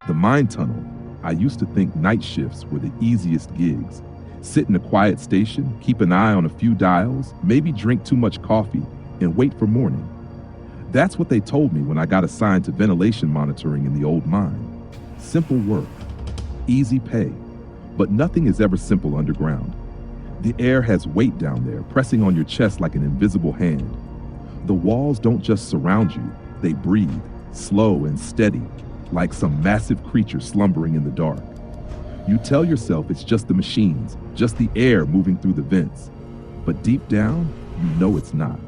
The mine tunnel, I used to think night shifts were the easiest gigs. Sit in a quiet station, keep an eye on a few dials, maybe drink too much coffee, and wait for morning. That's what they told me when I got assigned to ventilation monitoring in the old mine. Simple work, easy pay, but nothing is ever simple underground. The air has weight down there, pressing on your chest like an invisible hand. The walls don't just surround you, they breathe, slow and steady, like some massive creature slumbering in the dark. You tell yourself it's just the machines, just the air moving through the vents. But deep down, you know it's not.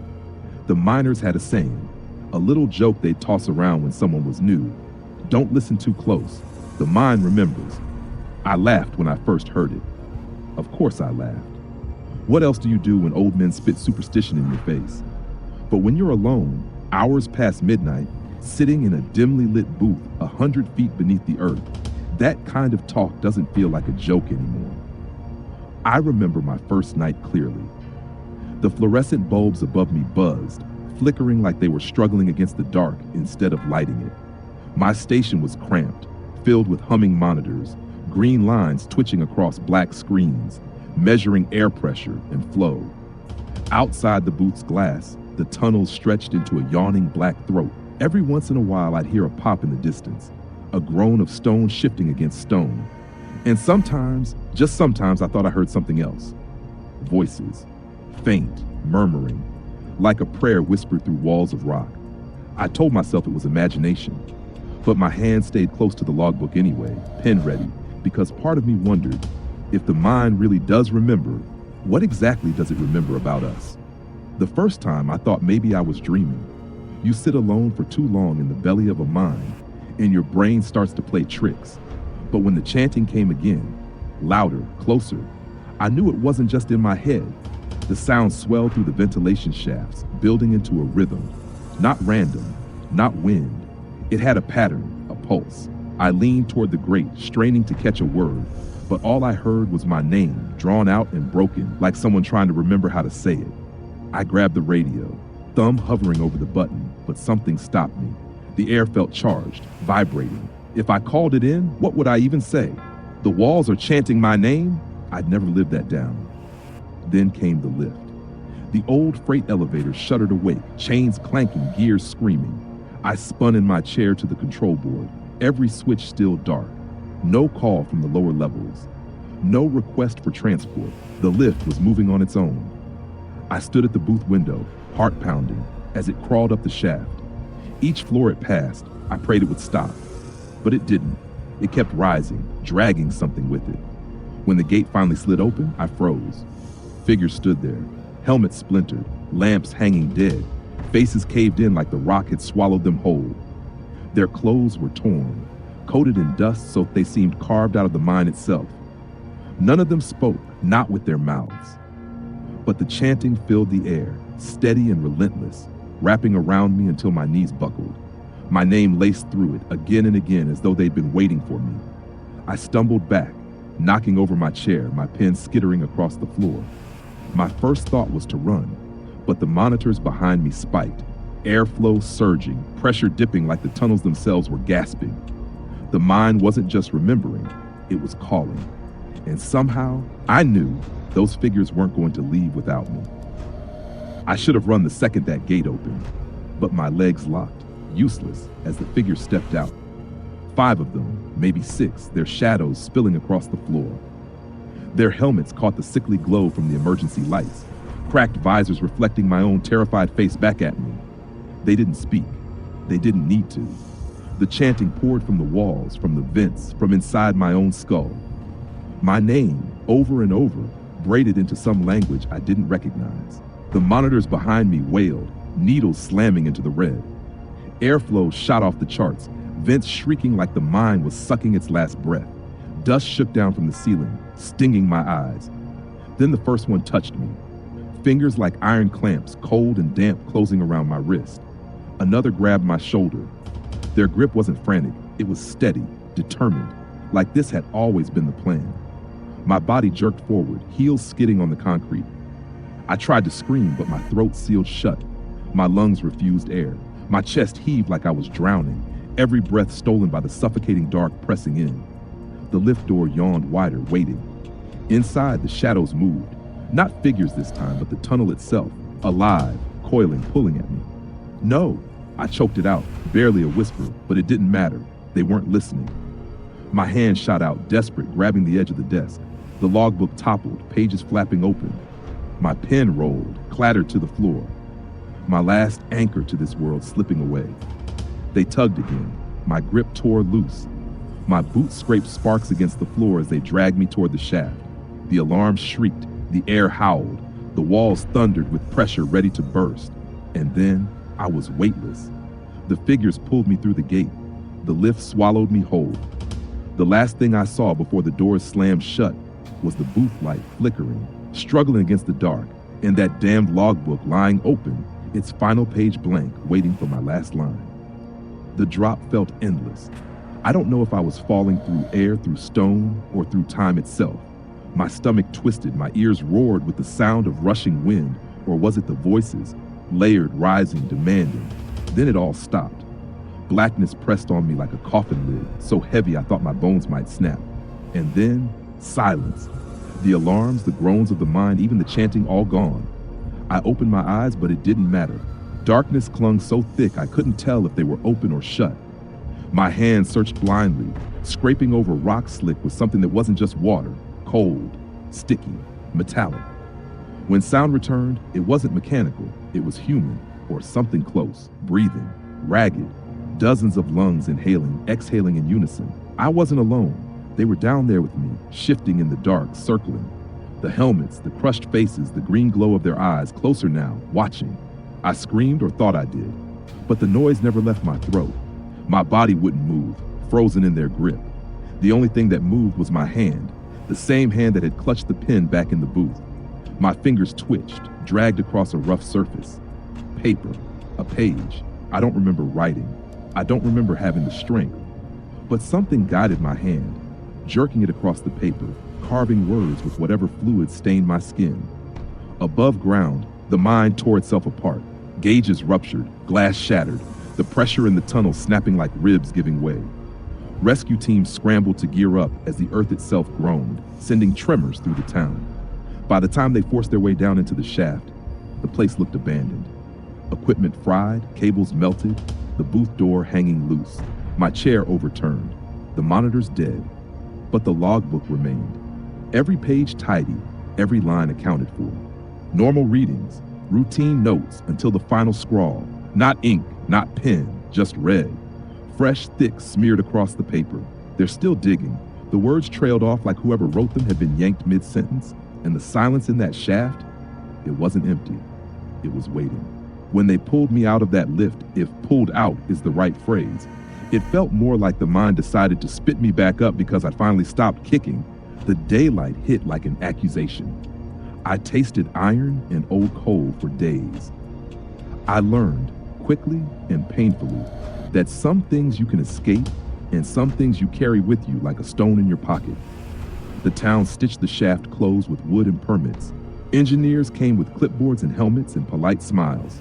The miners had a saying, a little joke they'd toss around when someone was new. Don't listen too close. The mine remembers. I laughed when I first heard it. Of course I laughed. What else do you do when old men spit superstition in your face? But when you're alone, hours past midnight, sitting in a dimly lit booth 100 feet beneath the earth, that kind of talk doesn't feel like a joke anymore. I remember my first night clearly. The fluorescent bulbs above me buzzed, flickering like they were struggling against the dark instead of lighting it. My station was cramped, filled with humming monitors, green lines twitching across black screens, measuring air pressure and flow. Outside the booth's glass, the tunnel stretched into a yawning black throat. Every once in a while, I'd hear a pop in the distance, a groan of stone shifting against stone. And sometimes, just sometimes, I thought I heard something else. Voices, faint, murmuring, like a prayer whispered through walls of rock. I told myself it was imagination, but my hand stayed close to the logbook anyway, pen ready, because part of me wondered, if the mind really does remember, what exactly does it remember about us? The first time I thought maybe I was dreaming. You sit alone for too long in the belly of a mine, and your brain starts to play tricks. But when the chanting came again, louder, closer, I knew it wasn't just in my head. The sound swelled through the ventilation shafts, building into a rhythm. Not random, not wind. It had a pattern, a pulse. I leaned toward the grate, straining to catch a word, but all I heard was my name, drawn out and broken, like someone trying to remember how to say it. I grabbed the radio, thumb hovering over the button, but something stopped me. The air felt charged, vibrating. If I called it in, what would I even say? The walls are chanting my name? I'd never lived that down. Then came the lift. The old freight elevator shuddered awake, chains clanking, gears screaming. I spun in my chair to the control board, every switch still dark. No call from the lower levels. No request for transport. The lift was moving on its own. I stood at the booth window, heart pounding, as it crawled up the shaft. Each floor it passed, I prayed it would stop. But it didn't. It kept rising, dragging something with it. When the gate finally slid open, I froze. Figures stood there, helmets splintered, lamps hanging dead, faces caved in like the rock had swallowed them whole. Their clothes were torn, coated in dust so they seemed carved out of the mine itself. None of them spoke, not with their mouths. But the chanting filled the air, steady and relentless, wrapping around me until my knees buckled. My name laced through it again and again as though they'd been waiting for me. I stumbled back, knocking over my chair, my pen skittering across the floor. My first thought was to run, but the monitors behind me spiked, airflow surging, pressure dipping like the tunnels themselves were gasping. The mind wasn't just remembering, it was calling. And somehow, I knew those figures weren't going to leave without me. I should have run the second that gate opened, but my legs locked, useless, as the figures stepped out. 5 of them, maybe 6, their shadows spilling across the floor. Their helmets caught the sickly glow from the emergency lights, cracked visors reflecting my own terrified face back at me. They didn't speak. They didn't need to. The chanting poured from the walls, from the vents, from inside my own skull. My name, over and over, braided into some language I didn't recognize. The monitors behind me wailed, needles slamming into the red. Airflow shot off the charts, vents shrieking like the mine was sucking its last breath. Dust shook down from the ceiling, stinging my eyes. Then the first one touched me. Fingers like iron clamps, cold and damp, closing around my wrist. Another grabbed my shoulder. Their grip wasn't frantic, it was steady, determined, like this had always been the plan. My body jerked forward, heels skidding on the concrete. I tried to scream, but my throat sealed shut. My lungs refused air. My chest heaved like I was drowning, every breath stolen by the suffocating dark pressing in. The lift door yawned wider, waiting. Inside, the shadows moved. Not figures this time, but the tunnel itself, alive, coiling, pulling at me. No, I choked it out, barely a whisper, but it didn't matter. They weren't listening. My hand shot out, desperate, grabbing the edge of the desk. The logbook toppled, pages flapping open. My pen rolled, clattered to the floor. My last anchor to this world slipping away. They tugged again. My grip tore loose. My boots scraped sparks against the floor as they dragged me toward the shaft. The alarm shrieked, the air howled, the walls thundered with pressure ready to burst. And then I was weightless. The figures pulled me through the gate. The lift swallowed me whole. The last thing I saw before the doors slammed shut was the booth light flickering, struggling against the dark, and that damned logbook lying open, its final page blank, waiting for my last line. The drop felt endless. I don't know if I was falling through air, through stone, or through time itself. My stomach twisted, my ears roared with the sound of rushing wind, or was it the voices, layered, rising, demanding? Then it all stopped. Blackness pressed on me like a coffin lid, so heavy I thought my bones might snap. And then, silence. The alarms, the groans of the mind, even the chanting all gone. I opened my eyes, but it didn't matter. Darkness clung so thick I couldn't tell if they were open or shut. My hands searched blindly, scraping over rock slick with something that wasn't just water, cold, sticky, metallic. When sound returned, it wasn't mechanical, it was human, or something close, breathing, ragged, dozens of lungs inhaling, exhaling in unison. I wasn't alone. They were down there with me, shifting in the dark, circling. The helmets, the crushed faces, the green glow of their eyes, closer now, watching. I screamed or thought I did, but the noise never left my throat. My body wouldn't move, frozen in their grip. The only thing that moved was my hand, the same hand that had clutched the pen back in the booth. My fingers twitched, dragged across a rough surface. Paper, a page. I don't remember writing. I don't remember having the strength. But something guided my hand, jerking it across the paper, carving words with whatever fluid stained my skin. Above ground, the mind tore itself apart. Gauges ruptured, glass shattered, the pressure in the tunnel snapping like ribs giving way. Rescue teams scrambled to gear up as the earth itself groaned, sending tremors through the town. By the time they forced their way down into the shaft, the place looked abandoned. Equipment fried, cables melted, the booth door hanging loose, my chair overturned, the monitors dead. But the logbook remained. Every page tidy, every line accounted for. Normal readings, routine notes until the final scrawl. Not ink, not pen, just red. Fresh, thick, smeared across the paper. They're still digging. The words trailed off like whoever wrote them had been yanked mid-sentence, and the silence in that shaft, it wasn't empty. It was waiting. When they pulled me out of that lift, if pulled out is the right phrase, it felt more like the mind decided to spit me back up because I finally stopped kicking. The daylight hit like an accusation. I tasted iron and old coal for days. I learned, quickly and painfully, that some things you can escape and some things you carry with you like a stone in your pocket. The town stitched the shaft closed with wood and permits. Engineers came with clipboards and helmets and polite smiles.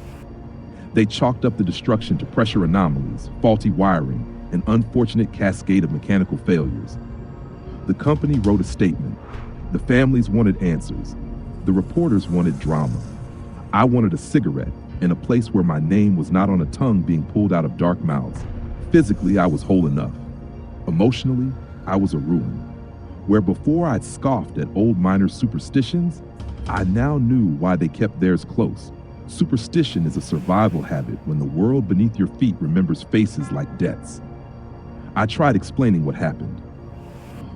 They chalked up the destruction to pressure anomalies, faulty wiring, an unfortunate cascade of mechanical failures. The company wrote a statement. The families wanted answers. The reporters wanted drama. I wanted a cigarette and a place where my name was not on a tongue being pulled out of dark mouths. Physically, I was whole enough. Emotionally, I was a ruin. Where before I'd scoffed at old miners' superstitions, I now knew why they kept theirs close. Superstition is a survival habit when the world beneath your feet remembers faces like deaths. I tried explaining what happened.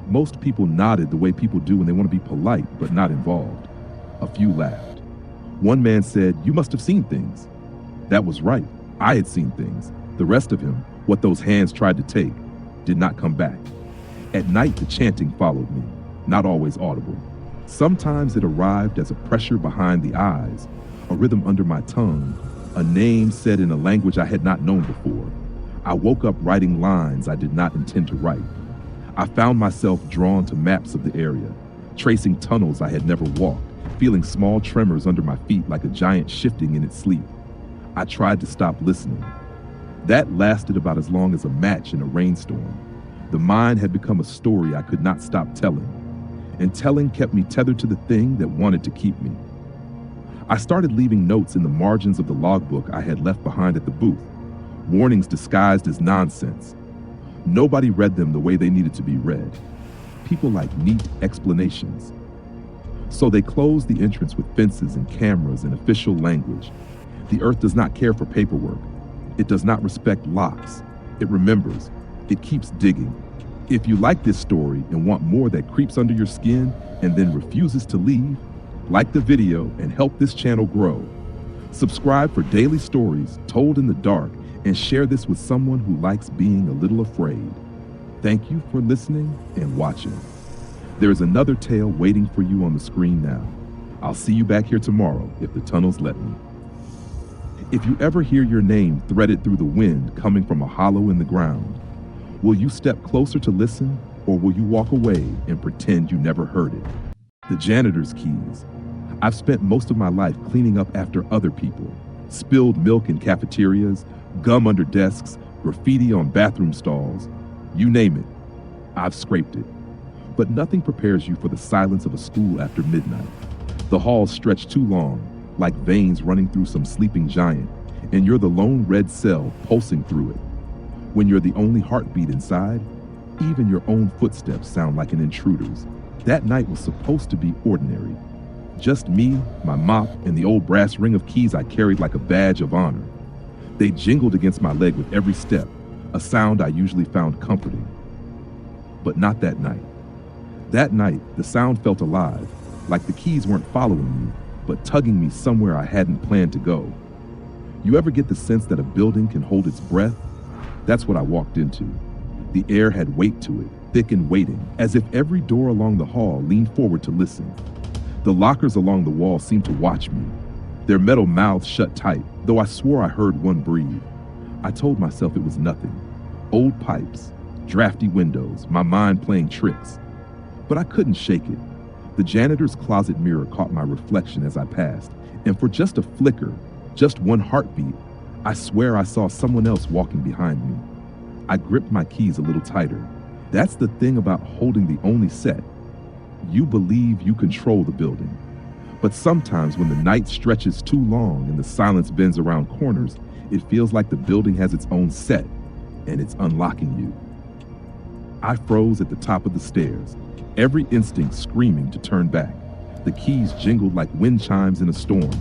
Most people nodded the way people do when they want to be polite but not involved. A few laughed. One man said, "You must have seen things." That was right. I had seen things. The rest of him, what those hands tried to take, did not come back. At night, the chanting followed me, not always audible. Sometimes it arrived as a pressure behind the eyes, a rhythm under my tongue, a name said in a language I had not known before. I woke up writing lines I did not intend to write. I found myself drawn to maps of the area, tracing tunnels I had never walked, feeling small tremors under my feet like a giant shifting in its sleep. I tried to stop listening. That lasted about as long as a match in a rainstorm. The mine had become a story I could not stop telling, and telling kept me tethered to the thing that wanted to keep me. I started leaving notes in the margins of the logbook I had left behind at the booth, warnings disguised as nonsense. Nobody read them the way they needed to be read. People like neat explanations. So they closed the entrance with fences and cameras and official language. The earth does not care for paperwork. It does not respect locks. It remembers. It keeps digging. If you like this story and want more that creeps under your skin and then refuses to leave, like the video and help this channel grow. Subscribe for daily stories told in the dark and share this with someone who likes being a little afraid. Thank you for listening and watching. There is another tale waiting for you on the screen now. I'll see you back here tomorrow if the tunnels let me. If you ever hear your name threaded through the wind coming from a hollow in the ground, will you step closer to listen, or will you walk away and pretend you never heard it? The janitor's keys. I've spent most of my life cleaning up after other people. Spilled milk in cafeterias, gum under desks, graffiti on bathroom stalls. You name it, I've scraped it. But nothing prepares you for the silence of a school after midnight. The halls stretch too long, like veins running through some sleeping giant, and you're the lone red cell pulsing through it. When you're the only heartbeat inside, even your own footsteps sound like an intruder's. That night was supposed to be ordinary. Just me, my mop, and the old brass ring of keys I carried like a badge of honor. They jingled against my leg with every step, a sound I usually found comforting. But not that night. That night, the sound felt alive, like the keys weren't following me, but tugging me somewhere I hadn't planned to go. You ever get the sense that a building can hold its breath? That's what I walked into. The air had weight to it, thick and waiting, as if every door along the hall leaned forward to listen. The lockers along the wall seemed to watch me, their metal mouths shut tight, though I swore I heard one breathe. I told myself it was nothing. Old pipes, drafty windows, my mind playing tricks. But I couldn't shake it. The janitor's closet mirror caught my reflection as I passed, and for just a flicker, just one heartbeat, I swear I saw someone else walking behind me. I gripped my keys a little tighter. That's the thing about holding the only set. You believe you control the building. But sometimes when the night stretches too long and the silence bends around corners, it feels like the building has its own set, and it's unlocking you. I froze at the top of the stairs, every instinct screaming to turn back. The keys jingled like wind chimes in a storm,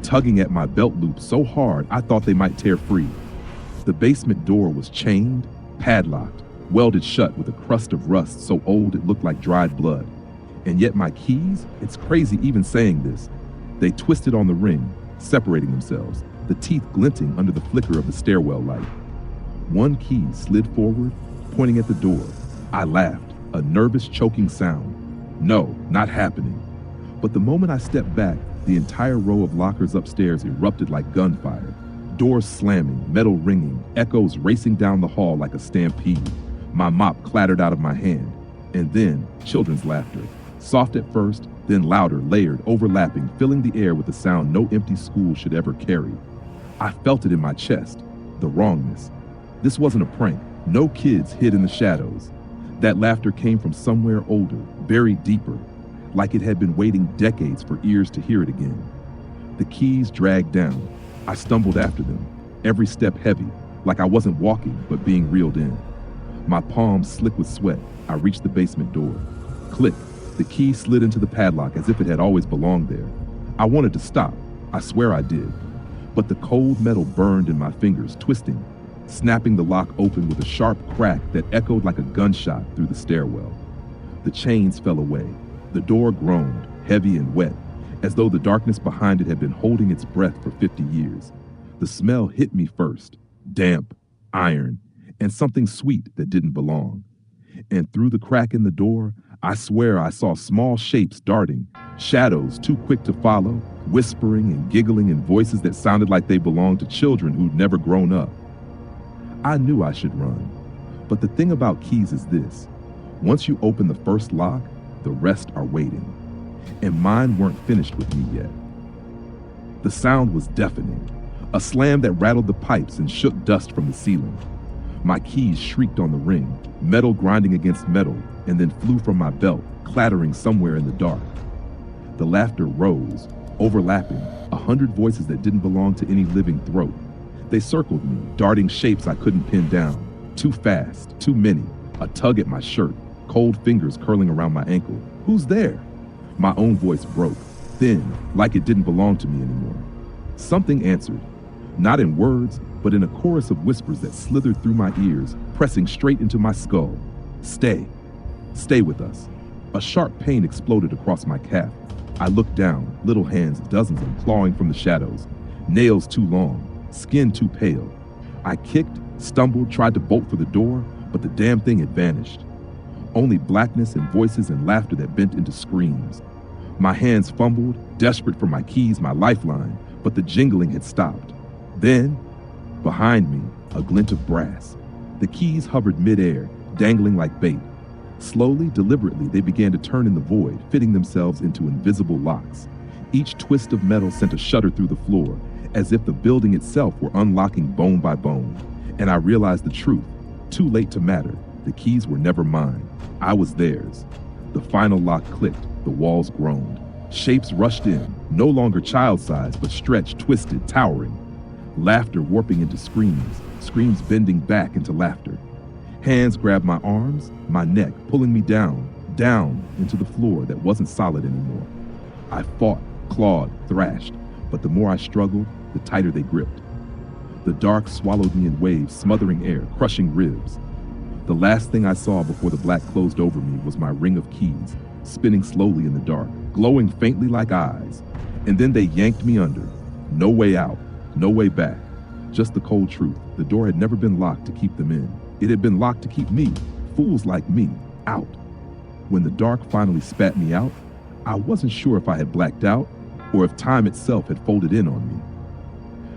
tugging at my belt loop so hard I thought they might tear free. The basement door was chained, padlocked, welded shut with a crust of rust so old it looked like dried blood. And yet my keys, it's crazy even saying this, they twisted on the ring, separating themselves, the teeth glinting under the flicker of the stairwell light. One key slid forward, pointing at the door. I laughed, a nervous, choking sound. No, not happening. But the moment I stepped back, the entire row of lockers upstairs erupted like gunfire. Doors slamming, metal ringing, echoes racing down the hall like a stampede. My mop clattered out of my hand. And then, children's laughter. Soft at first, then louder, layered, overlapping, filling the air with a sound no empty school should ever carry. I felt it in my chest, the wrongness. This wasn't a prank. No kids hid in the shadows. That laughter came from somewhere older, buried deeper, like it had been waiting decades for ears to hear it again. The keys dragged down. I stumbled after them, every step heavy, like I wasn't walking, but being reeled in. My palms slick with sweat, I reached the basement door. Click, the key slid into the padlock as if it had always belonged there. I wanted to stop, I swear I did. But the cold metal burned in my fingers, twisting, snapping the lock open with a sharp crack that echoed like a gunshot through the stairwell. The chains fell away. The door groaned, heavy and wet, as though the darkness behind it had been holding its breath for 50 years. The smell hit me first, damp, iron, and something sweet that didn't belong. And through the crack in the door, I swear I saw small shapes darting, shadows too quick to follow, whispering and giggling in voices that sounded like they belonged to children who'd never grown up. I knew I should run, but the thing about keys is this. Once you open the first lock, the rest are waiting. And mine weren't finished with me yet. The sound was deafening, A slam that rattled the pipes and shook dust from the ceiling. My keys shrieked on the ring, metal grinding against metal, and then flew from my belt, clattering somewhere in the dark. The laughter rose, overlapping, 100 voices that didn't belong to any living throat. They circled me, darting shapes I couldn't pin down. Too fast, too many, a tug at my shirt, cold fingers curling around my ankle. Who's there? My own voice broke, thin, like it didn't belong to me anymore. Something answered, not in words, but in a chorus of whispers that slithered through my ears, pressing straight into my skull. Stay. Stay with us. A sharp pain exploded across my calf. I looked down, little hands, dozens of them clawing from the shadows. Nails too long, skin too pale. I kicked, stumbled, tried to bolt for the door, but the damn thing had vanished. Only blackness and voices and laughter that bent into screams. My hands fumbled, desperate for my keys, my lifeline, but the jingling had stopped. Then, behind me, a glint of brass. The keys hovered midair, dangling like bait. Slowly, deliberately, they began to turn in the void, fitting themselves into invisible locks. Each twist of metal sent a shudder through the floor, as if the building itself were unlocking bone by bone. And I realized the truth. Too late to matter. The keys were never mine. I was theirs. The final lock clicked. The walls groaned. Shapes rushed in, no longer child-sized, but stretched, twisted, towering. Laughter warping into screams, screams bending back into laughter. Hands grabbed my arms, my neck, pulling me down into the floor that wasn't solid anymore. I fought, clawed, thrashed, but the more I struggled, the tighter they gripped. The dark swallowed me in waves, smothering air, crushing ribs. The last thing I saw before the black closed over me was my ring of keys, spinning slowly in the dark, glowing faintly like eyes. And then they yanked me under. No way out, no way back. Just the cold truth. The door had never been locked to keep them in. It had been locked to keep me, fools like me, out. When the dark finally spat me out, I wasn't sure if I had blacked out or if time itself had folded in on me.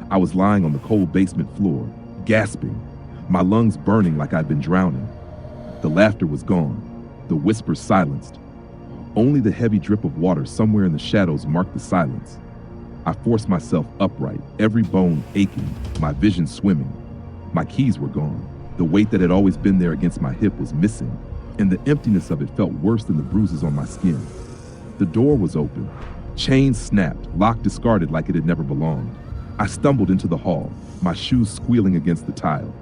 I was lying on the cold basement floor, gasping, my lungs burning like I'd been drowning. The laughter was gone, the whispers silenced. Only the heavy drip of water somewhere in the shadows marked the silence. I forced myself upright, every bone aching, my vision swimming. My keys were gone. The weight that had always been there against my hip was missing, and the emptiness of it felt worse than the bruises on my skin. The door was open. Chains snapped, lock discarded like it had never belonged. I stumbled into the hall, my shoes squealing against the tile.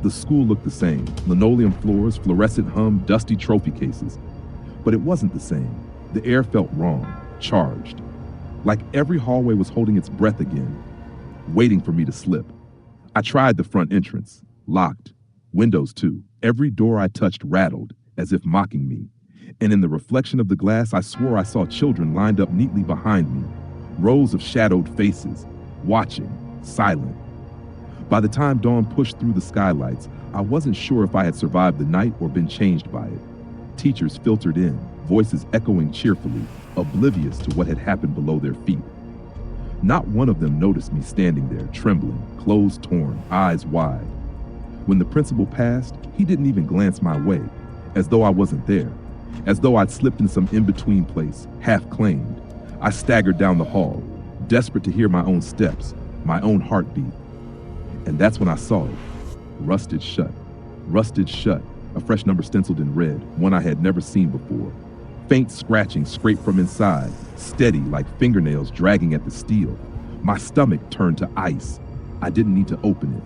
The school looked the same, linoleum floors, fluorescent hum, dusty trophy cases. But it wasn't the same. The air felt wrong, charged. Like every hallway was holding its breath again, waiting for me to slip. I tried the front entrance, locked. Windows too. Every door I touched rattled, as if mocking me. And in the reflection of the glass, I swore I saw children lined up neatly behind me, rows of shadowed faces, watching, silent. By the time dawn pushed through the skylights, I wasn't sure if I had survived the night or been changed by it. Teachers filtered in, voices echoing cheerfully, oblivious to what had happened below their feet. Not one of them noticed me standing there, trembling, clothes torn, eyes wide. When the principal passed, he didn't even glance my way, as though I wasn't there, as though I'd slipped in some in-between place, half claimed. I staggered down the hall, desperate to hear my own steps, my own heartbeat. And that's when I saw it. Rusted shut, a fresh number stenciled in red, one I had never seen before. Faint scratching scraped from inside, steady like fingernails dragging at the steel. My stomach turned to ice. I didn't need to open it.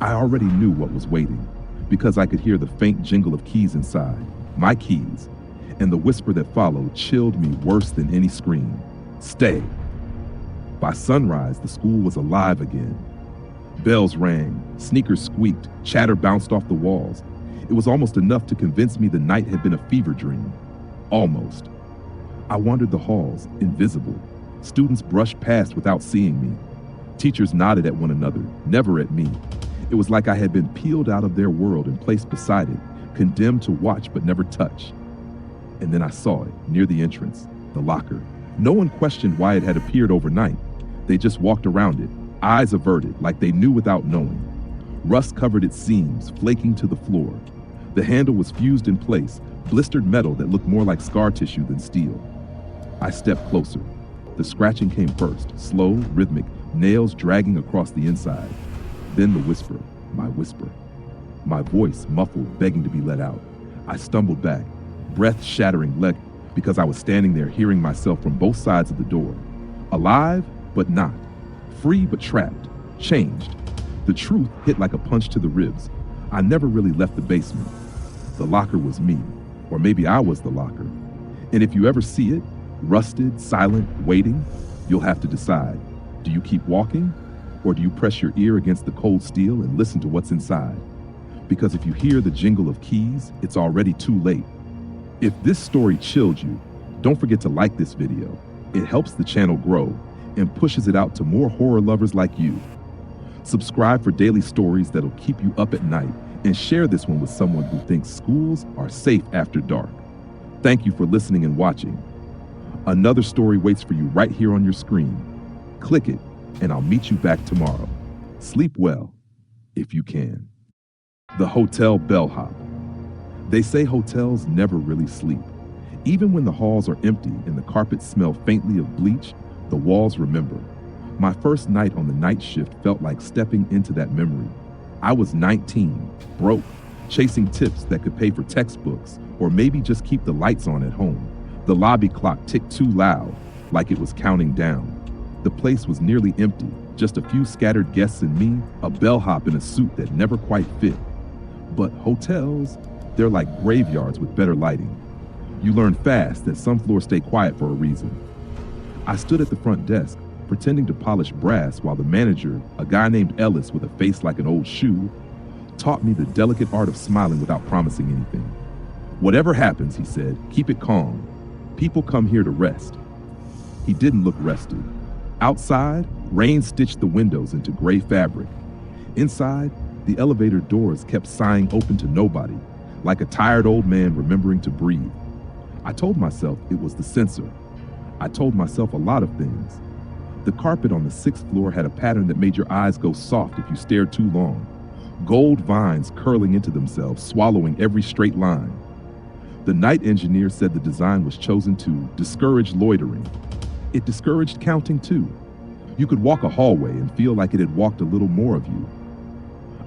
I already knew what was waiting, because I could hear the faint jingle of keys inside, my keys, and the whisper that followed chilled me worse than any scream. Stay. By sunrise, the school was alive again. Bells rang, sneakers squeaked, chatter bounced off the walls. It was almost enough to convince me the night had been a fever dream. Almost. I wandered the halls, invisible. Students brushed past without seeing me. Teachers nodded at one another, never at me. It was like I had been peeled out of their world and placed beside it, condemned to watch but never touch. And then I saw it, near the entrance, the locker. No one questioned why it had appeared overnight. They just walked around it, eyes averted, like they knew without knowing. Rust covered its seams, flaking to the floor. The handle was fused in place, blistered metal that looked more like scar tissue than steel. I stepped closer. The scratching came first, slow, rhythmic, nails dragging across the inside. Then the whisper, my voice muffled, begging to be let out. I stumbled back, breath shattering leg, because I was standing there hearing myself from both sides of the door. Alive, but not. Free, but trapped. Changed. The truth hit like a punch to the ribs. I never really left the basement. The locker was me, or maybe I was the locker. And if you ever see it, rusted, silent, waiting, you'll have to decide. Do you keep walking, or do you press your ear against the cold steel and listen to what's inside? Because if you hear the jingle of keys, it's already too late. If this story chilled you, don't forget to like this video. It helps the channel grow and pushes it out to more horror lovers like you. Subscribe for daily stories that'll keep you up at night, and share this one with someone who thinks schools are safe after dark. Thank you for listening and watching. Another story waits for you right here on your screen. Click it, and I'll meet you back tomorrow. Sleep well, if you can. The hotel bellhop. They say hotels never really sleep. Even when the halls are empty and the carpets smell faintly of bleach, the walls remember. My first night on the night shift felt like stepping into that memory. I was 19, broke, chasing tips that could pay for textbooks or maybe just keep the lights on at home. The lobby clock ticked too loud, like it was counting down. The place was nearly empty, just a few scattered guests and me, a bellhop in a suit that never quite fit. But hotels, they're like graveyards with better lighting. You learn fast that some floors stay quiet for a reason. I stood at the front desk, pretending to polish brass while the manager, a guy named Ellis with a face like an old shoe, taught me the delicate art of smiling without promising anything. Whatever happens, he said, keep it calm. People come here to rest. He didn't look rested. Outside, rain stitched the windows into gray fabric. Inside, the elevator doors kept sighing open to nobody, like a tired old man remembering to breathe. I told myself it was the sensor. I told myself a lot of things. The carpet on the 6th floor had a pattern that made your eyes go soft if you stared too long. Gold vines curling into themselves, swallowing every straight line. The night engineer said the design was chosen to discourage loitering. It discouraged counting too. You could walk a hallway and feel like it had walked a little more of you.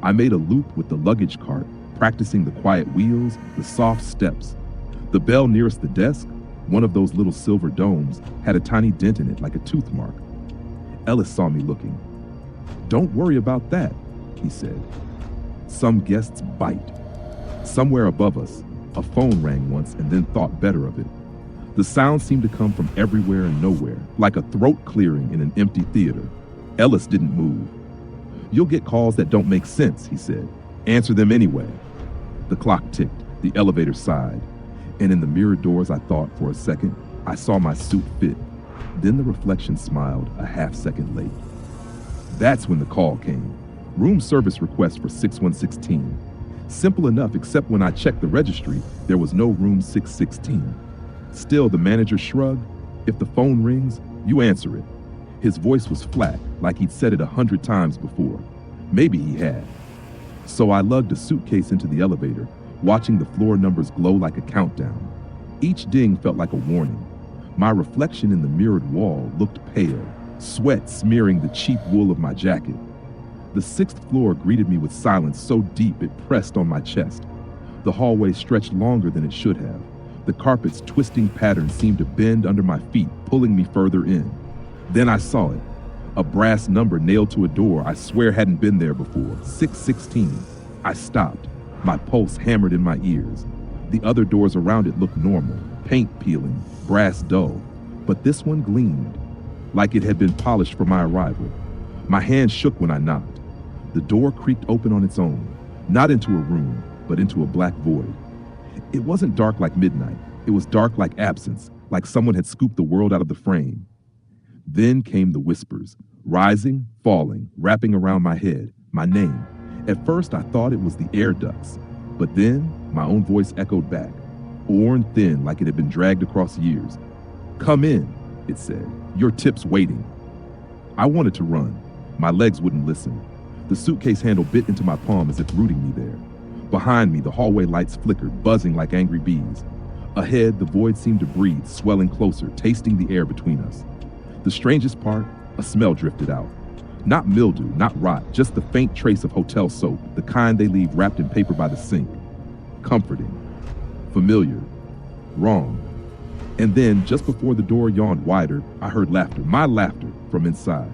I made a loop with the luggage cart, practicing the quiet wheels, the soft steps. The bell nearest the desk, one of those little silver domes, had a tiny dent in it like a tooth mark. Ellis saw me looking. Don't worry about that, he said. Some guests bite. Somewhere above us, a phone rang once and then thought better of it. The sound seemed to come from everywhere and nowhere, like a throat clearing in an empty theater. Ellis didn't move. You'll get calls that don't make sense, he said. Answer them anyway. The clock ticked, the elevator sighed, and in the mirror doors I thought for a second, I saw my suit fit. Then the reflection smiled a half second late. That's when the call came. Room service request for 6116. Simple enough, except when I checked the registry, there was no room 616. Still, the manager shrugged. If the phone rings, you answer it. His voice was flat, like he'd said it 100 times before. Maybe he had. So I lugged a suitcase into the elevator, watching the floor numbers glow like a countdown. Each ding felt like a warning. My reflection in the mirrored wall looked pale, sweat smearing the cheap wool of my jacket. The 6th floor greeted me with silence so deep it pressed on my chest. The hallway stretched longer than it should have. The carpet's twisting pattern seemed to bend under my feet, pulling me further in. Then I saw it. A brass number nailed to a door I swear hadn't been there before, 616. I stopped, my pulse hammered in my ears. The other doors around it looked normal, paint peeling, brass dull. But this one gleamed, like it had been polished for my arrival. My hand shook when I knocked. The door creaked open on its own, not into a room, but into a black void. It wasn't dark like midnight. It was dark like absence, like someone had scooped the world out of the frame. Then came the whispers, rising, falling, wrapping around my head, my name. At first, I thought it was the air ducts, but then my own voice echoed back, worn thin like it had been dragged across years. Come in, it said. Your tip's waiting. I wanted to run. My legs wouldn't listen. The suitcase handle bit into my palm as if rooting me there. Behind me, the hallway lights flickered, buzzing like angry bees. Ahead, the void seemed to breathe, swelling closer, tasting the air between us. The strangest part, a smell drifted out. Not mildew, not rot, just the faint trace of hotel soap, the kind they leave wrapped in paper by the sink. Comforting. Familiar. Wrong. And then, just before the door yawned wider, I heard laughter, my laughter, from inside.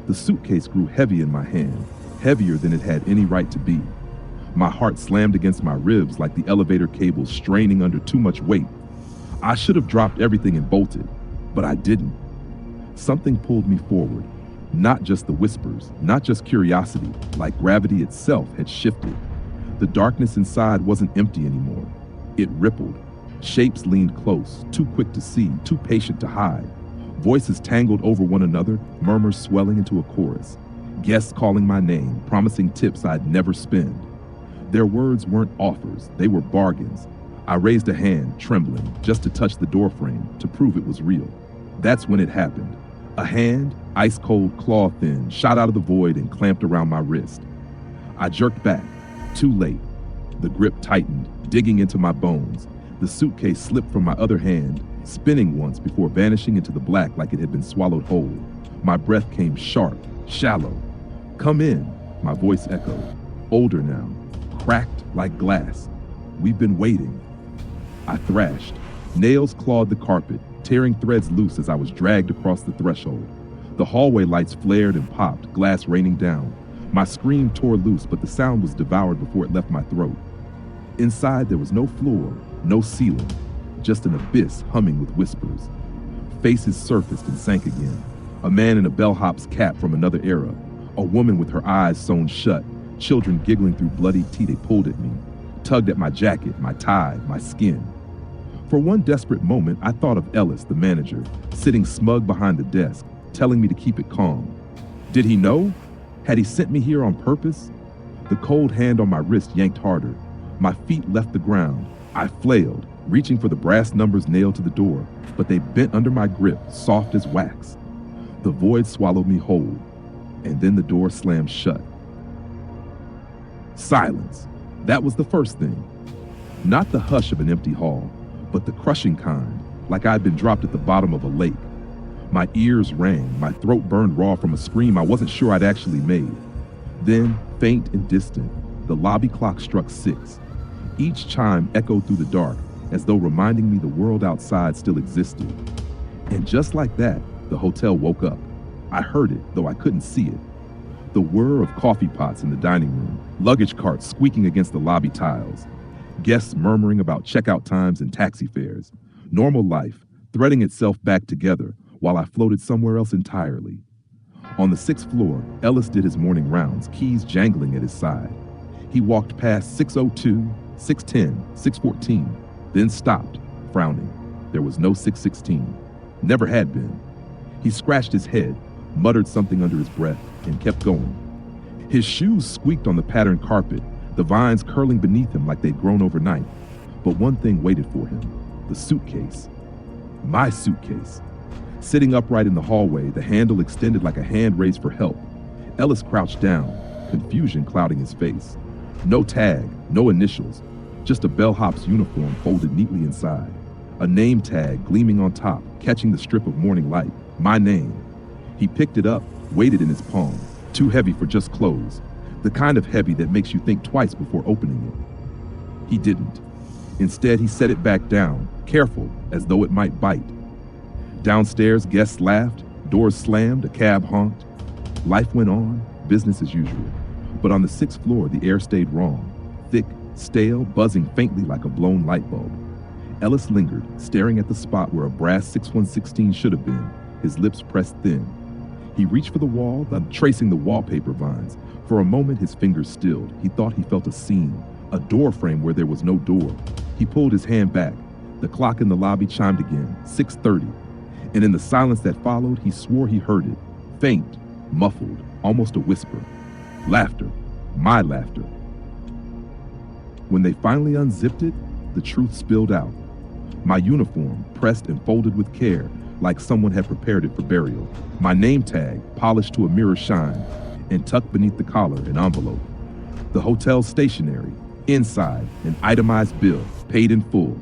The suitcase grew heavy in my hand, heavier than it had any right to be. My heart slammed against my ribs like the elevator cables straining under too much weight. I should have dropped everything and bolted, but I didn't. Something pulled me forward. Not just the whispers, not just curiosity, like gravity itself had shifted. The darkness inside wasn't empty anymore. It rippled. Shapes leaned close, too quick to see, too patient to hide. Voices tangled over one another, murmurs swelling into a chorus. Guests calling my name, promising tips I'd never spend. Their words weren't offers, they were bargains. I raised a hand, trembling, just to touch the doorframe, to prove it was real. That's when it happened. A hand, ice-cold, claw-thin, shot out of the void and clamped around my wrist. I jerked back, too late. The grip tightened, digging into my bones. The suitcase slipped from my other hand, spinning once before vanishing into the black like it had been swallowed whole. My breath came sharp, shallow. "Come in," my voice echoed. Older now, cracked like glass. "We've been waiting." I thrashed. Nails clawed the carpet, tearing threads loose as I was dragged across the threshold. The hallway lights flared and popped, glass raining down. My scream tore loose, but the sound was devoured before it left my throat. Inside, there was no floor, no ceiling, just an abyss humming with whispers. Faces surfaced and sank again. A man in a bellhop's cap from another era. A woman with her eyes sewn shut. Children giggling through bloody teeth. They pulled at me, tugged at my jacket, my tie, my skin. For one desperate moment, I thought of Ellis, the manager, sitting smug behind the desk, telling me to keep it calm. Did he know? Had he sent me here on purpose? The cold hand on my wrist yanked harder. My feet left the ground. I flailed, reaching for the brass numbers nailed to the door, but they bent under my grip, soft as wax. The void swallowed me whole, and then the door slammed shut. Silence. That was the first thing. Not the hush of an empty hall, but the crushing kind, like I'd been dropped at the bottom of a lake. My ears rang, my throat burned raw from a scream I wasn't sure I'd actually made. Then, faint and distant, the lobby clock struck 6. Each chime echoed through the dark, as though reminding me the world outside still existed. And just like that, the hotel woke up. I heard it, though I couldn't see it. The whir of coffee pots in the dining room, luggage carts squeaking against the lobby tiles, guests murmuring about checkout times and taxi fares. Normal life, threading itself back together while I floated somewhere else entirely. On the 6th floor, Ellis did his morning rounds, keys jangling at his side. He walked past 602, 610, 614, then stopped, frowning. There was no 616. Never had been. He scratched his head, muttered something under his breath, and kept going. His shoes squeaked on the patterned carpet, the vines curling beneath him like they'd grown overnight. But one thing waited for him, the suitcase. My suitcase. Sitting upright in the hallway, the handle extended like a hand raised for help. Ellis crouched down, confusion clouding his face. No tag, no initials, just a bellhop's uniform folded neatly inside. A name tag gleaming on top, catching the strip of morning light. My name. He picked it up, weighed it in his palm, too heavy for just clothes. The kind of heavy that makes you think twice before opening it. He didn't. Instead, he set it back down, careful, as though it might bite. Downstairs, guests laughed, doors slammed, a cab honked. Life went on, business as usual. But on the 6th floor, the air stayed wrong. Thick, stale, buzzing faintly like a blown light bulb. Ellis lingered, staring at the spot where a brass 6116 should have been, his lips pressed thin. He reached for the wall, tracing the wallpaper vines. For a moment, his fingers stilled. He thought he felt a seam, a door frame where there was no door. He pulled his hand back. The clock in the lobby chimed again, 6:30. And in the silence that followed, he swore he heard it. Faint, muffled, almost a whisper. Laughter. My laughter. When they finally unzipped it, the truth spilled out. My uniform, pressed and folded with care, like someone had prepared it for burial. My name tag, polished to a mirror shine, and tucked beneath the collar, an envelope. The hotel's stationery, inside, an itemized bill, paid in full.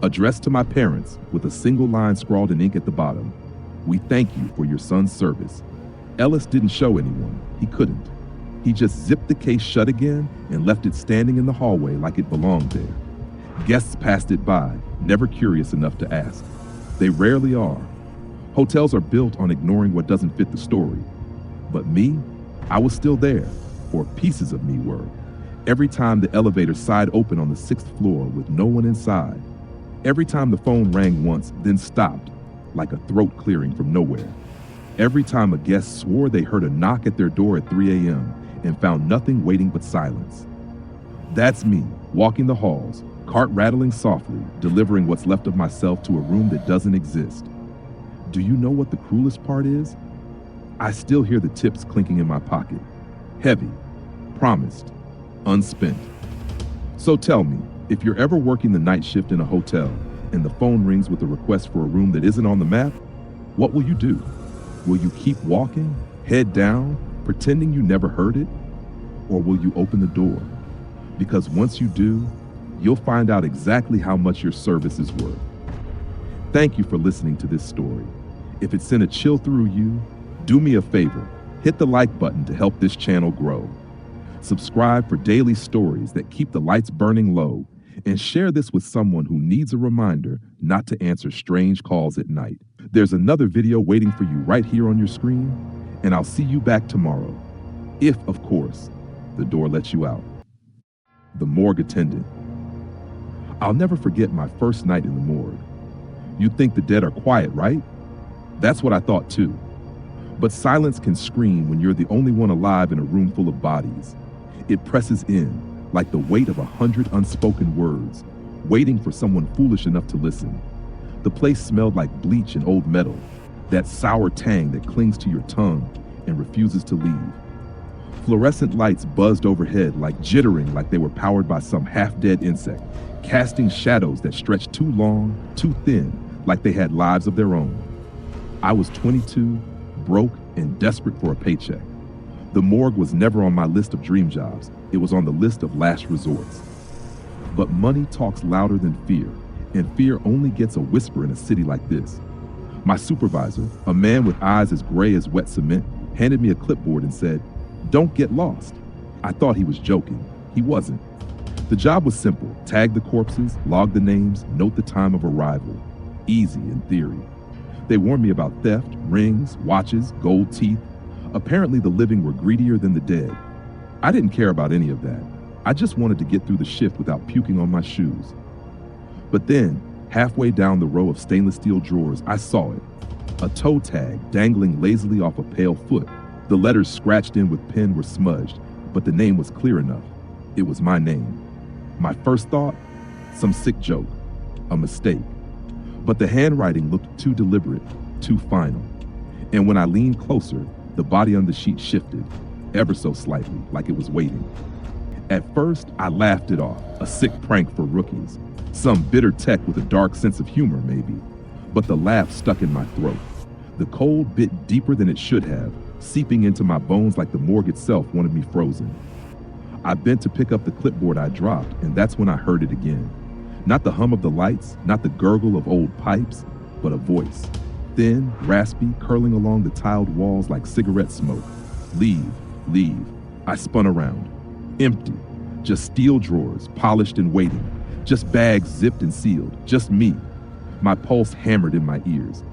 Addressed to my parents, with a single line scrawled in ink at the bottom. We thank you for your son's service. Ellis didn't show anyone. He couldn't. He just zipped the case shut again and left it standing in the hallway like it belonged there. Guests passed it by, never curious enough to ask. They rarely are. Hotels are built on ignoring what doesn't fit the story. But me, I was still there, or pieces of me were. Every time the elevator sighed open on the 6th floor with no one inside. Every time the phone rang once, then stopped, like a throat clearing from nowhere. Every time a guest swore they heard a knock at their door at 3 a.m. and found nothing waiting but silence. That's me, walking the halls, cart rattling softly, delivering what's left of myself to a room that doesn't exist. Do you know what the cruelest part is? I still hear the tips clinking in my pocket. Heavy, promised, unspent. So tell me, if you're ever working the night shift in a hotel and the phone rings with a request for a room that isn't on the map, what will you do? Will you keep walking, head down, pretending you never heard it? Or will you open the door? Because once you do, you'll find out exactly how much your service is worth. Thank you for listening to this story. If it sent a chill through you, do me a favor, hit the like button to help this channel grow. Subscribe for daily stories that keep the lights burning low, and share this with someone who needs a reminder not to answer strange calls at night. There's another video waiting for you right here on your screen, and I'll see you back tomorrow. If, of course, the door lets you out. The morgue attendant. I'll never forget my first night in the morgue. You'd think the dead are quiet, right? That's what I thought too. But silence can scream when you're the only one alive in a room full of bodies. It presses in, like the weight of 100 unspoken words, waiting for someone foolish enough to listen. The place smelled like bleach and old metal, that sour tang that clings to your tongue and refuses to leave. Fluorescent lights buzzed overhead, like jittering like they were powered by some half-dead insect, casting shadows that stretched too long, too thin, like they had lives of their own. I was 22, broke, and desperate for a paycheck. The morgue was never on my list of dream jobs. It was on the list of last resorts. But money talks louder than fear, and fear only gets a whisper in a city like this. My supervisor, a man with eyes as gray as wet cement, handed me a clipboard and said, "Don't get lost." I thought he was joking. He wasn't. The job was simple. Tag the corpses, log the names, note the time of arrival. Easy in theory. They warned me about theft, rings, watches, gold teeth. Apparently the living were greedier than the dead. I didn't care about any of that. I just wanted to get through the shift without puking on my shoes. But then, halfway down the row of stainless steel drawers, I saw it. A toe tag dangling lazily off a pale foot. The letters scratched in with pen were smudged, but the name was clear enough. It was my name. My first thought? Some sick joke. A mistake. But the handwriting looked too deliberate, too final. And when I leaned closer, the body on the sheet shifted, ever so slightly, like it was waiting. At first, I laughed it off, a sick prank for rookies. Some bitter tech with a dark sense of humor, maybe. But the laugh stuck in my throat. The cold bit deeper than it should have, seeping into my bones like the morgue itself wanted me frozen. I bent to pick up the clipboard I dropped, and that's when I heard it again. Not the hum of the lights, not the gurgle of old pipes, but a voice. Thin, raspy, curling along the tiled walls like cigarette smoke. Leave, leave. I spun around. Empty. Just steel drawers, polished and waiting. Just bags zipped and sealed. Just me. My pulse hammered in my ears.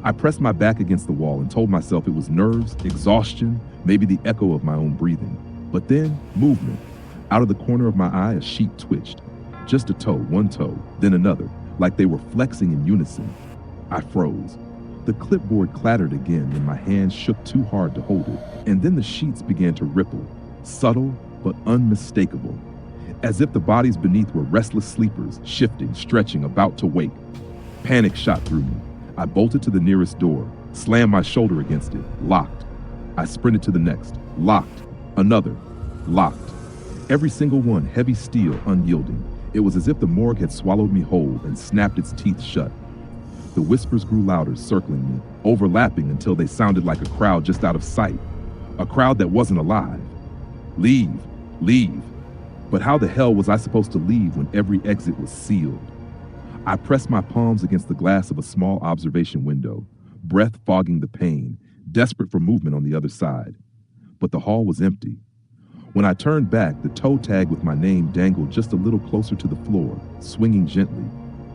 I pressed my back against the wall and told myself it was nerves, exhaustion, maybe the echo of my own breathing. But then, movement. Out of the corner of my eye, a sheet twitched. Just a toe, one toe, then another, like they were flexing in unison. I froze. The clipboard clattered again and my hands shook too hard to hold it, and then the sheets began to ripple, subtle but unmistakable, as if the bodies beneath were restless sleepers, shifting, stretching, about to wake. Panic shot through me. I bolted to the nearest door, slammed my shoulder against it, locked. I sprinted to the next, locked, another, locked. Every single one heavy steel, unyielding. It was as if the morgue had swallowed me whole and snapped its teeth shut. The whispers grew louder, circling me, overlapping until they sounded like a crowd just out of sight. A crowd that wasn't alive. Leave, leave. But how the hell was I supposed to leave when every exit was sealed? I pressed my palms against the glass of a small observation window. breath fogging the pain, desperate for movement on the other side. But the hall was empty. When I turned back, the toe tag with my name dangled just a little closer to the floor, swinging gently.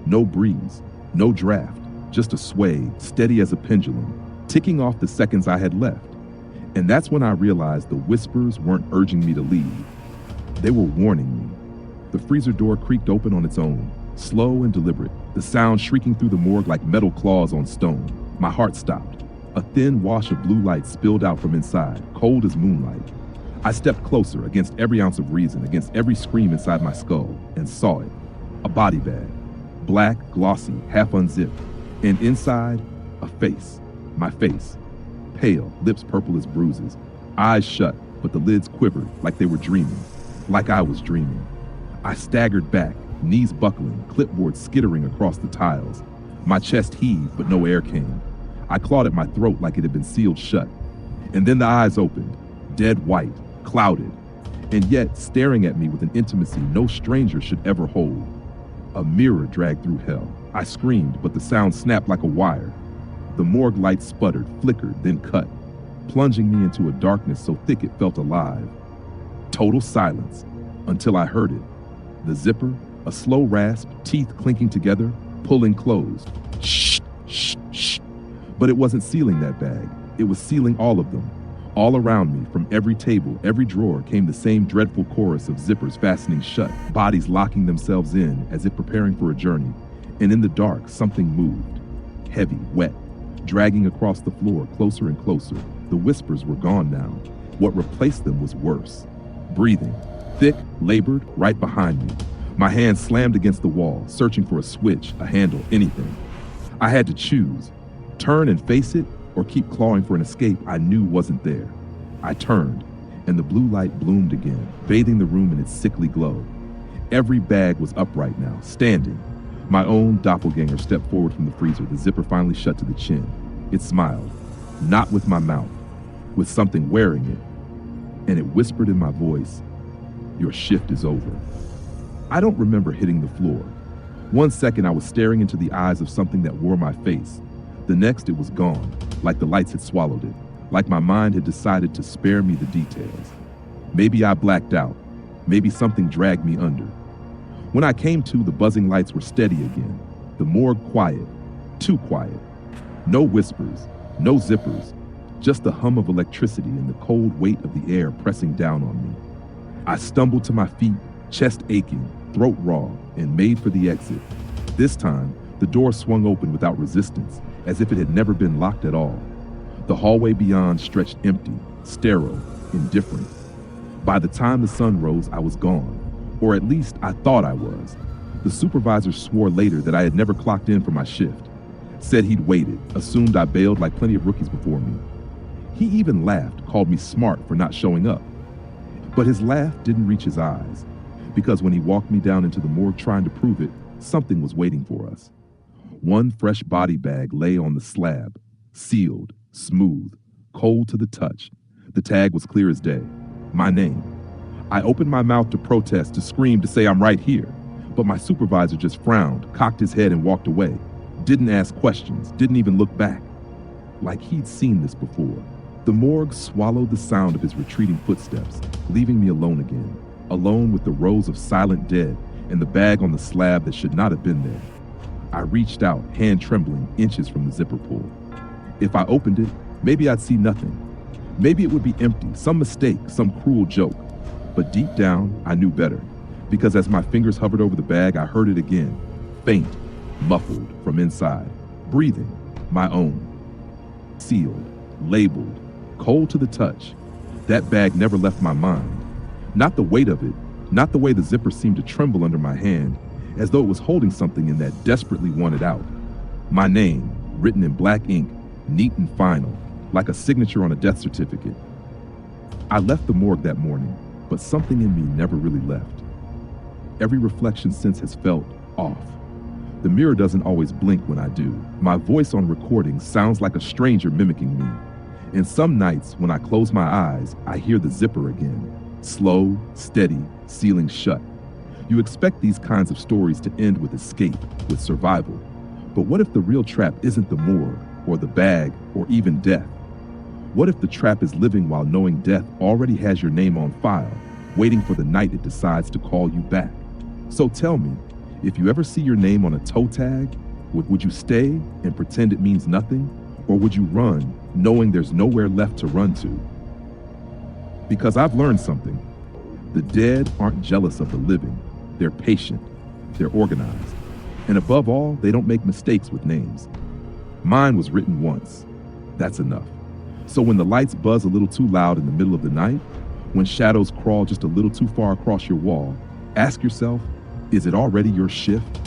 No breeze, no draft, just a sway, steady as a pendulum, ticking off the seconds I had left. And that's when I realized the whispers weren't urging me to leave. They were warning me. The freezer door creaked open on its own, slow and deliberate, the sound shrieking through the morgue like metal claws on stone. My heart stopped. A thin wash of blue light spilled out from inside, cold as moonlight. I stepped closer, against every ounce of reason, against every scream inside my skull, and saw it. A body bag. Black, glossy, half unzipped. And inside, a face. My face. Pale, lips purple as bruises. Eyes shut, but the lids quivered like they were dreaming. Like I was dreaming. I staggered back, knees buckling, clipboard skittering across the tiles. My chest heaved, but no air came. I clawed at my throat like it had been sealed shut. And then the eyes opened, dead white, clouded, and yet staring at me with an intimacy no stranger should ever hold. A mirror dragged through hell. I screamed, but the sound snapped like a wire. The morgue light sputtered, flickered, then cut, plunging me into a darkness so thick it felt alive. Total silence, until I heard it. The zipper, a slow rasp, teeth clinking together, pulling closed. Shh, shh, shh. But it wasn't sealing that bag. It was sealing all of them. All around me, from every table, every drawer, came the same dreadful chorus of zippers fastening shut, bodies locking themselves in as if preparing for a journey. And in the dark, something moved. Heavy, wet, dragging across the floor closer and closer. The whispers were gone now. What replaced them was worse. Breathing, thick, labored, right behind me. My hand slammed against the wall, searching for a switch, a handle, anything. I had to choose. Turn and face it, or keep clawing for an escape I knew wasn't there. I turned, and the blue light bloomed again, bathing the room in its sickly glow. Every bag was upright now, standing. My own doppelganger stepped forward from the freezer, the zipper finally shut to the chin. It smiled, not with my mouth, with something wearing it. And it whispered in my voice, "Your shift is over." I don't remember hitting the floor. 1 second I was staring into the eyes of something that wore my face. The next it was gone, like the lights had swallowed it, like my mind had decided to spare me the details. Maybe I blacked out. Maybe something dragged me under. When I came to, the buzzing lights were steady again. The morgue quiet, too quiet. No whispers, no zippers, just the hum of electricity and the cold weight of the air pressing down on me. I stumbled to my feet, chest aching, throat raw, and made for the exit. This time, the door swung open without resistance, as if it had never been locked at all. The hallway beyond stretched empty, sterile, indifferent. By the time the sun rose, I was gone, or at least I thought I was. The supervisor swore later that I had never clocked in for my shift, said he'd waited, assumed I bailed like plenty of rookies before me. He even laughed, called me smart for not showing up. But his laugh didn't reach his eyes, because when he walked me down into the morgue trying to prove it, something was waiting for us. One fresh body bag lay on the slab, sealed, smooth, cold to the touch. The tag was clear as day. My name. I opened my mouth to protest, to scream, to say I'm right here. But my supervisor just frowned, cocked his head and walked away. Didn't ask questions, didn't even look back. Like he'd seen this before. The morgue swallowed the sound of his retreating footsteps, leaving me alone again. Alone with the rows of silent dead and the bag on the slab that should not have been there. I reached out, hand trembling, inches from the zipper pull. If I opened it, maybe I'd see nothing. Maybe it would be empty, some mistake, some cruel joke. But deep down, I knew better, because as my fingers hovered over the bag, I heard it again, faint, muffled from inside, breathing, my own. Sealed, labeled, cold to the touch. That bag never left my mind. Not the weight of it, not the way the zipper seemed to tremble under my hand, as though it was holding something in that desperately wanted out. My name, written in black ink, neat and final, like a signature on a death certificate. I left the morgue that morning, but something in me never really left. Every reflection since has felt off. The mirror doesn't always blink when I do. My voice on recording sounds like a stranger mimicking me. And some nights, when I close my eyes, I hear the zipper again. Slow, steady, sealing shut. You expect these kinds of stories to end with escape, with survival. But what if the real trap isn't the morgue, or the bag, or even death? What if the trap is living while knowing death already has your name on file, waiting for the night it decides to call you back? So tell me, if you ever see your name on a toe tag, would you stay and pretend it means nothing? Or would you run, knowing there's nowhere left to run to? Because I've learned something. The dead aren't jealous of the living. They're patient. They're organized. And above all, they don't make mistakes with names. Mine was written once. That's enough. So when the lights buzz a little too loud in the middle of the night, when shadows crawl just a little too far across your wall, ask yourself, is it already your shift?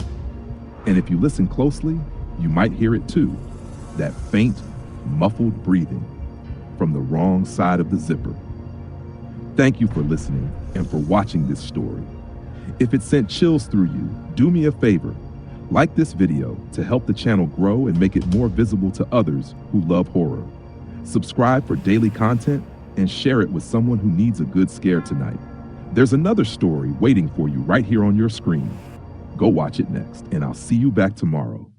And if you listen closely, you might hear it too. That faint, muffled breathing from the wrong side of the zipper. Thank you for listening and for watching this story. If it sent chills through you, do me a favor. Like this video to help the channel grow and make it more visible to others who love horror. Subscribe for daily content and share it with someone who needs a good scare tonight. There's another story waiting for you right here on your screen. Go watch it next, and I'll see you back tomorrow.